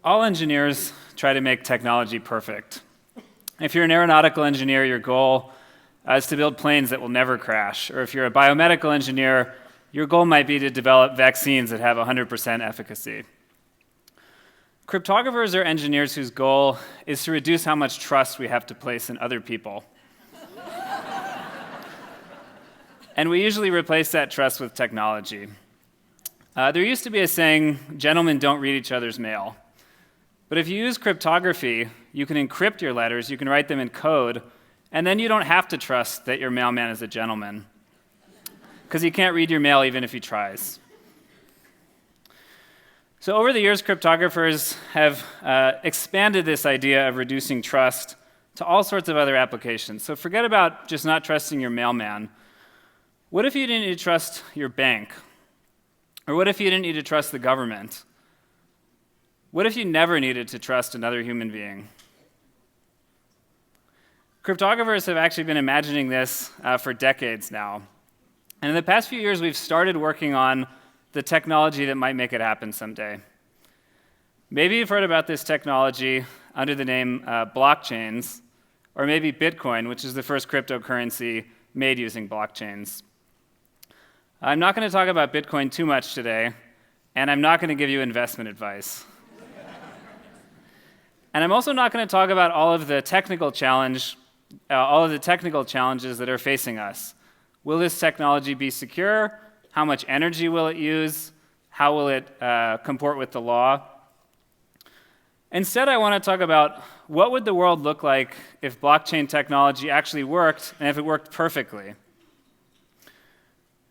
All engineers try to make technology perfect. If you're an aeronautical engineer, your goal is to build planes that will never crash. Or if you're a biomedical engineer, your goal might be to develop vaccines that have 100% efficacy. Cryptographers are engineers whose goal is to reduce how much trust we have to place in other people. And we usually replace that trust with technology. There used to be a saying, gentlemen don't read each other's mail. But if you use cryptography, you can encrypt your letters, you can write them in code, and then you don't have to trust that your mailman is a gentleman, because he can't read your mail even if he tries. So over the years, cryptographers have expanded this idea of reducing trust to all sorts of other applications. So forget about just not trusting your mailman. What if you didn't need to trust your bank? Or what if you didn't need to trust the government? What if you never needed to trust another human being? Cryptographers have actually been imagining this for decades now. And in the past few years, we've started working on the technology that might make it happen someday. Maybe you've heard about this technology under the name blockchains, or maybe Bitcoin, which is the first cryptocurrency made using blockchains. I'm not going to talk about Bitcoin too much today, and I'm not going to give you investment advice. And I'm also not going to talk about all of the technical challenges that are facing us. Will this technology be secure? How much energy will it use? How will it comport with the law? Instead, I want to talk about what would the world look like if blockchain technology actually worked, and if it worked perfectly.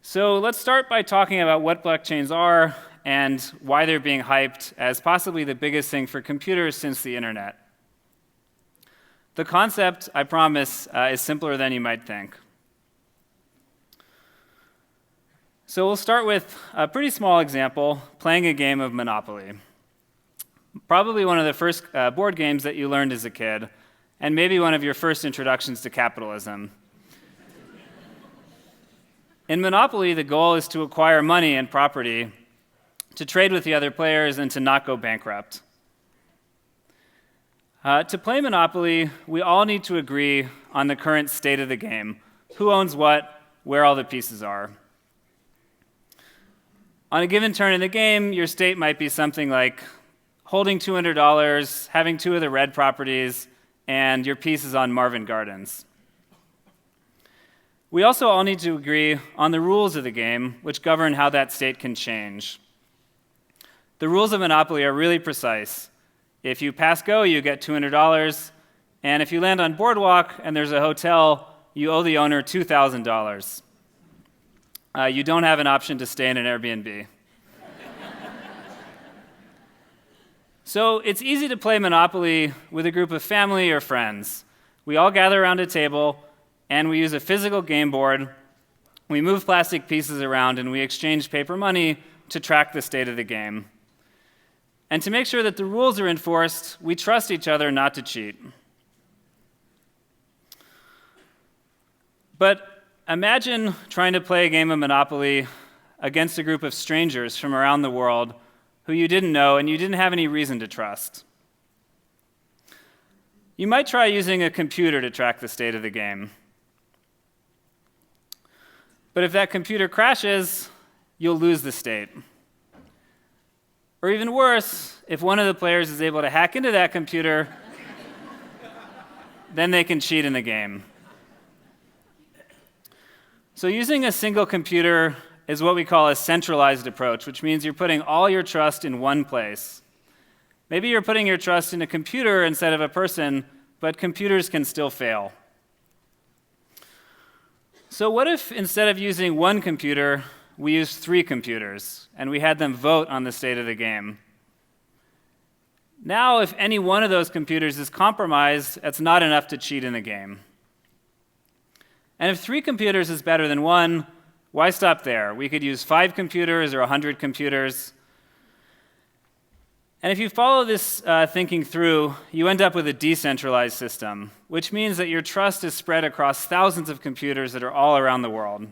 So let's start by talking about what blockchains are and why they're being hyped as possibly the biggest thing for computers since the internet. The concept, I promise, is simpler than you might think. So we'll start with a pretty small example, playing a game of Monopoly. Probably one of the first board games that you learned as a kid, and maybe one of your first introductions to capitalism. In Monopoly, the goal is to acquire money and property, to trade with the other players, and to not go bankrupt. To play Monopoly, we all need to agree on the current state of the game, who owns what, where all the pieces are. On a given turn in the game, your state might be something like holding $200, having 2 of the red properties, and your piece is on Marvin Gardens. We also all need to agree on the rules of the game, which govern how that state can change. The rules of Monopoly are really precise. If you pass go, you get $200, and if you land on Boardwalk and there's a hotel, you owe the owner $2,000. You don't have an option to stay in an Airbnb. So it's easy to play Monopoly with a group of family or friends. We all gather around a table, and we use a physical game board. We move plastic pieces around, and we exchange paper money to track the state of the game. And to make sure that the rules are enforced, we trust each other not to cheat. But imagine trying to play a game of Monopoly against a group of strangers from around the world who you didn't know and you didn't have any reason to trust. You might try using a computer to track the state of the game. But if that computer crashes, you'll lose the state. Or even worse, if one of the players is able to hack into that computer, then they can cheat in the game. So using a single computer is what we call a centralized approach, which means you're putting all your trust in one place. Maybe you're putting your trust in a computer instead of a person, but computers can still fail. So what if instead of using one computer, we used 3 computers, and we had them vote on the state of the game? Now, if any one of those computers is compromised, that's not enough to cheat in the game. And if 3 computers is better than 1, why stop there? We could use 5 computers or 100 computers. And if you follow this thinking through, you end up with a decentralized system, which means that your trust is spread across thousands of computers that are all around the world.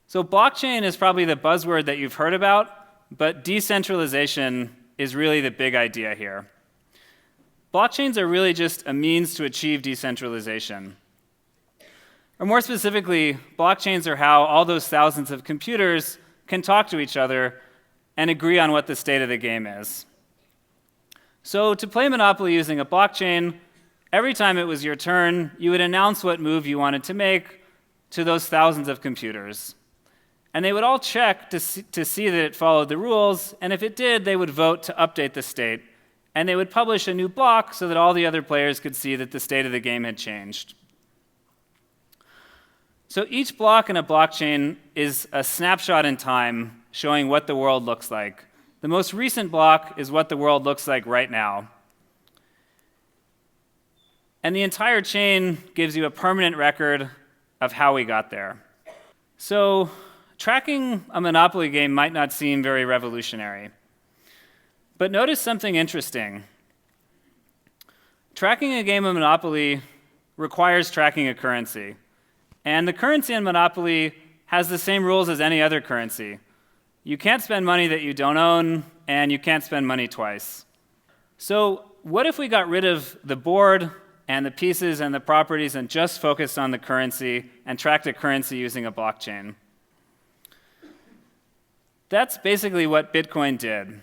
So blockchain is probably the buzzword that you've heard about, but decentralization is really the big idea here. Blockchains are really just a means to achieve decentralization. Or more specifically, blockchains are how all those thousands of computers can talk to each other and agree on what the state of the game is. So to play Monopoly using a blockchain, every time it was your turn, you would announce what move you wanted to make to those thousands of computers. And they would all check to see that it followed the rules, and if it did, they would vote to update the state. And they would publish a new block so that all the other players could see that the state of the game had changed. So each block in a blockchain is a snapshot in time showing what the world looks like. The most recent block is what the world looks like right now. And the entire chain gives you a permanent record of how we got there. So tracking a Monopoly game might not seem very revolutionary. But notice something interesting. Tracking a game of Monopoly requires tracking a currency. And the currency in Monopoly has the same rules as any other currency. You can't spend money that you don't own, and you can't spend money twice. So what if we got rid of the board and the pieces and the properties and just focused on the currency and tracked a currency using a blockchain? That's basically what Bitcoin did.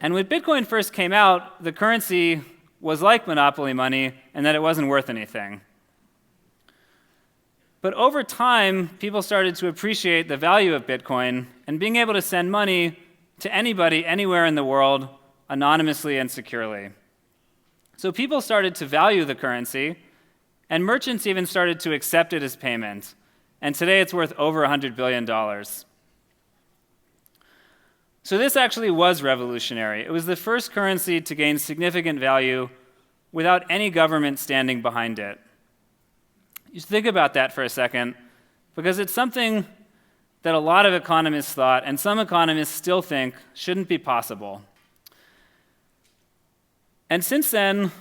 And when Bitcoin first came out, the currency was like Monopoly money in that it wasn't worth anything. But over time, people started to appreciate the value of Bitcoin and being able to send money to anybody, anywhere in the world, anonymously and securely. So people started to value the currency, and merchants even started to accept it as payment. And today it's worth over $100 billion. So this actually was revolutionary. It was the first currency to gain significant value without any government standing behind it. You should think about that for a second, because it's something that a lot of economists thought, and some economists still think, shouldn't be possible. And since then,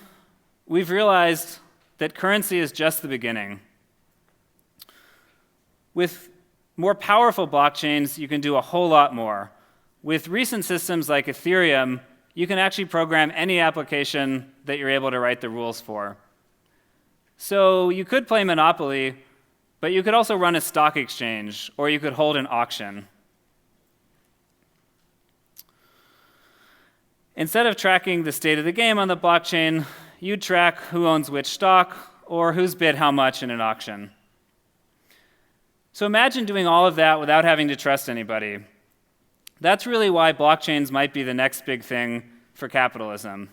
we've realized that currency is just the beginning. With more powerful blockchains, you can do a whole lot more. With recent systems like Ethereum, you can actually program any application that you're able to write the rules for. So you could play Monopoly, but you could also run a stock exchange, or you could hold an auction. Instead of tracking the state of the game on the blockchain, you'd track who owns which stock, or who's bid how much in an auction. So imagine doing all of that without having to trust anybody. That's really why blockchains might be the next big thing for capitalism.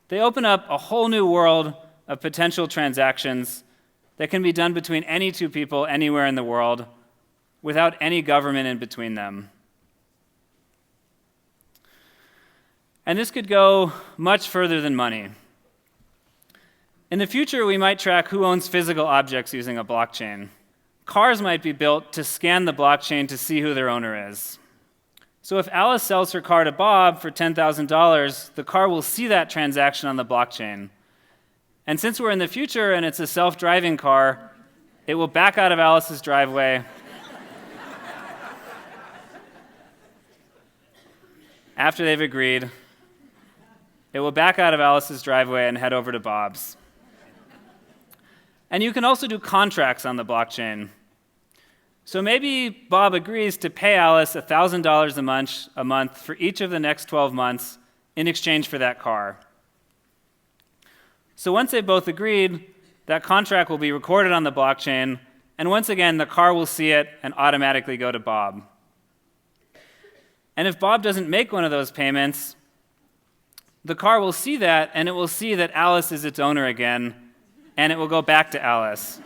They open up a whole new world of potential transactions that can be done between any two people anywhere in the world without any government in between them. And this could go much further than money. In the future, we might track who owns physical objects using a blockchain. Cars might be built to scan the blockchain to see who their owner is. So if Alice sells her car to Bob for $10,000, the car will see that transaction on the blockchain. And since we're in the future and it's a self-driving car, it will back out of Alice's driveway. After they've agreed, it will back out of Alice's driveway and head over to Bob's. And you can also do contracts on the blockchain. So maybe Bob agrees to pay Alice $1,000 a month for each of the next 12 months in exchange for that car. So once they both agreed, that contract will be recorded on the blockchain, and once again, the car will see it and automatically go to Bob. And if Bob doesn't make one of those payments, the car will see that, and it will see that Alice is its owner again, and it will go back to Alice.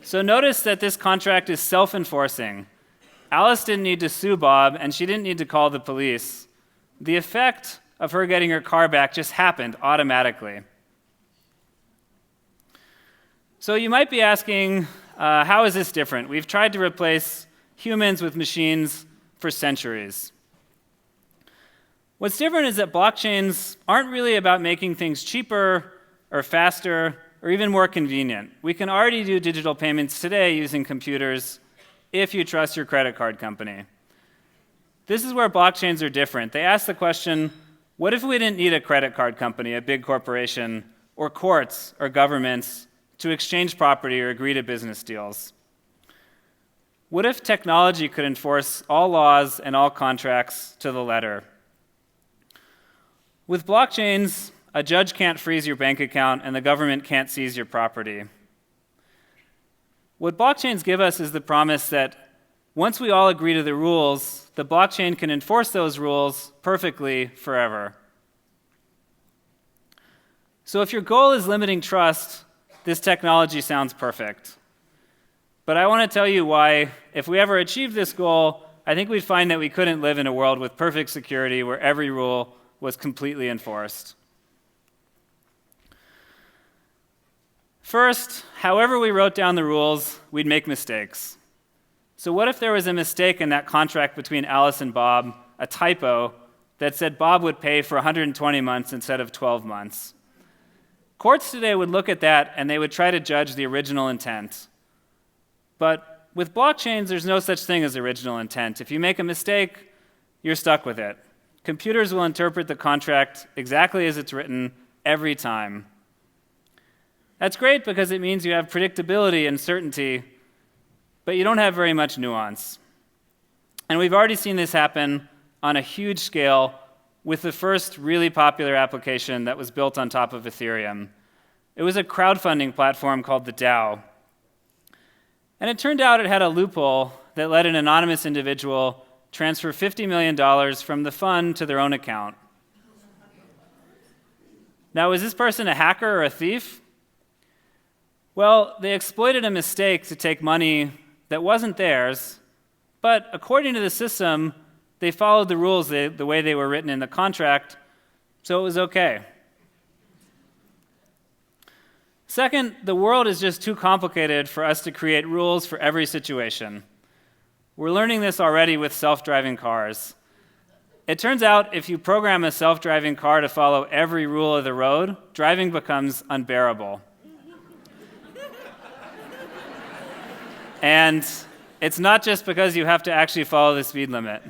So notice that this contract is self-enforcing. Alice didn't need to sue Bob, and she didn't need to call the police. The effect of her getting her car back just happened automatically. So you might be asking, how is this different? We've tried to replace humans with machines for centuries. What's different is that blockchains aren't really about making things cheaper or faster or even more convenient. We can already do digital payments today using computers, if you trust your credit card company. This is where blockchains are different. They ask the question, what if we didn't need a credit card company, a big corporation, or courts or governments to exchange property or agree to business deals? What if technology could enforce all laws and all contracts to the letter? With blockchains, a judge can't freeze your bank account and the government can't seize your property. What blockchains give us is the promise that once we all agree to the rules, the blockchain can enforce those rules perfectly forever. So if your goal is limiting trust, this technology sounds perfect. But I want to tell you why, if we ever achieved this goal, I think we'd find that we couldn't live in a world with perfect security where every rule was completely enforced. First, however we wrote down the rules, we'd make mistakes. So what if there was a mistake in that contract between Alice and Bob, a typo, that said Bob would pay for 120 months instead of 12 months? Courts today would look at that and they would try to judge the original intent. But with blockchains, there's no such thing as original intent. If you make a mistake, you're stuck with it. Computers will interpret the contract exactly as it's written every time. That's great because it means you have predictability and certainty, but you don't have very much nuance. And we've already seen this happen on a huge scale with the first really popular application that was built on top of Ethereum. It was a crowdfunding platform called the DAO. And it turned out it had a loophole that let an anonymous individual transfer $50 million from the fund to their own account. Now, was this person a hacker or a thief? Well, they exploited a mistake to take money that wasn't theirs, but according to the system, they followed the rules the way they were written in the contract, so it was okay. Second, the world is just too complicated for us to create rules for every situation. We're learning this already with self-driving cars. It turns out if you program a self-driving car to follow every rule of the road, driving becomes unbearable. And it's not just because you have to actually follow the speed limit.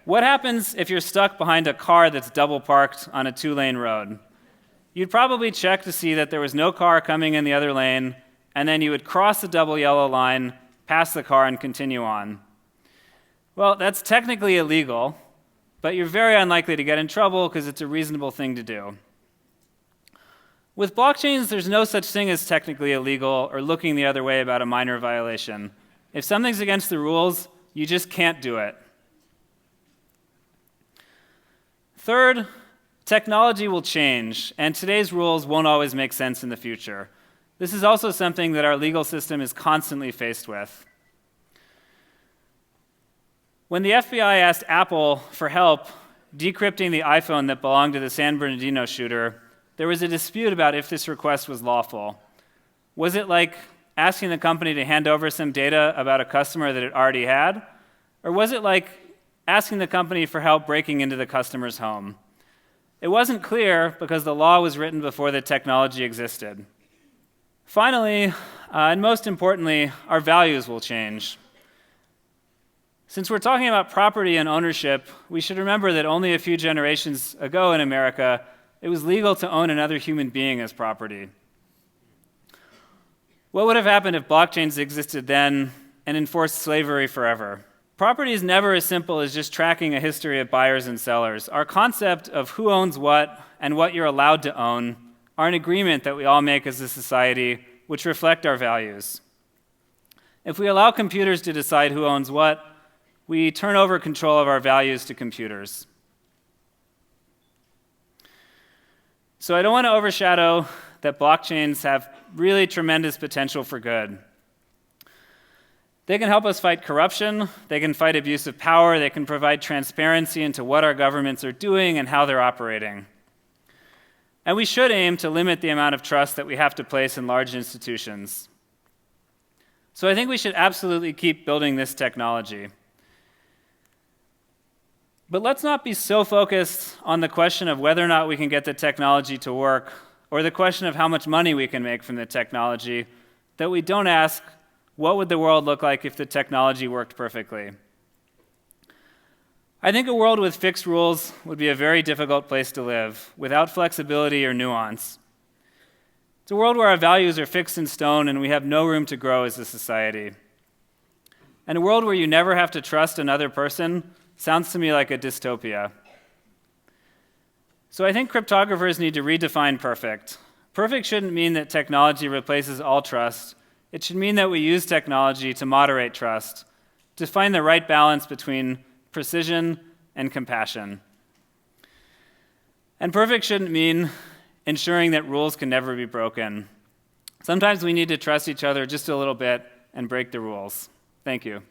What happens if you're stuck behind a car that's double parked on a 2-lane road? You'd probably check to see that there was no car coming in the other lane, and then you would cross the double yellow line, pass the car, and continue on. Well, that's technically illegal, but you're very unlikely to get in trouble because it's a reasonable thing to do. With blockchains, there's no such thing as technically illegal or looking the other way about a minor violation. If something's against the rules, you just can't do it. Third, technology will change, and today's rules won't always make sense in the future. This is also something that our legal system is constantly faced with. When the FBI asked Apple for help decrypting the iPhone that belonged to the San Bernardino shooter, there was a dispute about if this request was lawful. Was it like asking the company to hand over some data about a customer that it already had? Or was it like asking the company for help breaking into the customer's home? It wasn't clear because the law was written before the technology existed. Finally, and most importantly, our values will change. Since we're talking about property and ownership, we should remember that only a few generations ago in America, it was legal to own another human being as property. What would have happened if blockchains existed then and enforced slavery forever? Property is never as simple as just tracking a history of buyers and sellers. Our concept of who owns what and what you're allowed to own are an agreement that we all make as a society which reflect our values. If we allow computers to decide who owns what, we turn over control of our values to computers. So I don't want to overshadow that blockchains have really tremendous potential for good. They can help us fight corruption, they can fight abuse of power, they can provide transparency into what our governments are doing and how they're operating. And we should aim to limit the amount of trust that we have to place in large institutions. So I think we should absolutely keep building this technology. But let's not be so focused on the question of whether or not we can get the technology to work, or the question of how much money we can make from the technology, that we don't ask, What would the world look like if the technology worked perfectly? I think a world with fixed rules would be a very difficult place to live, without flexibility or nuance. It's a world where our values are fixed in stone and we have no room to grow as a society. And a world where you never have to trust another person sounds to me like a dystopia. So I think cryptographers need to redefine perfect. Perfect shouldn't mean that technology replaces all trust. It should mean that we use technology to moderate trust, to find the right balance between precision and compassion. And perfect shouldn't mean ensuring that rules can never be broken. Sometimes we need to trust each other just a little bit and break the rules. Thank you.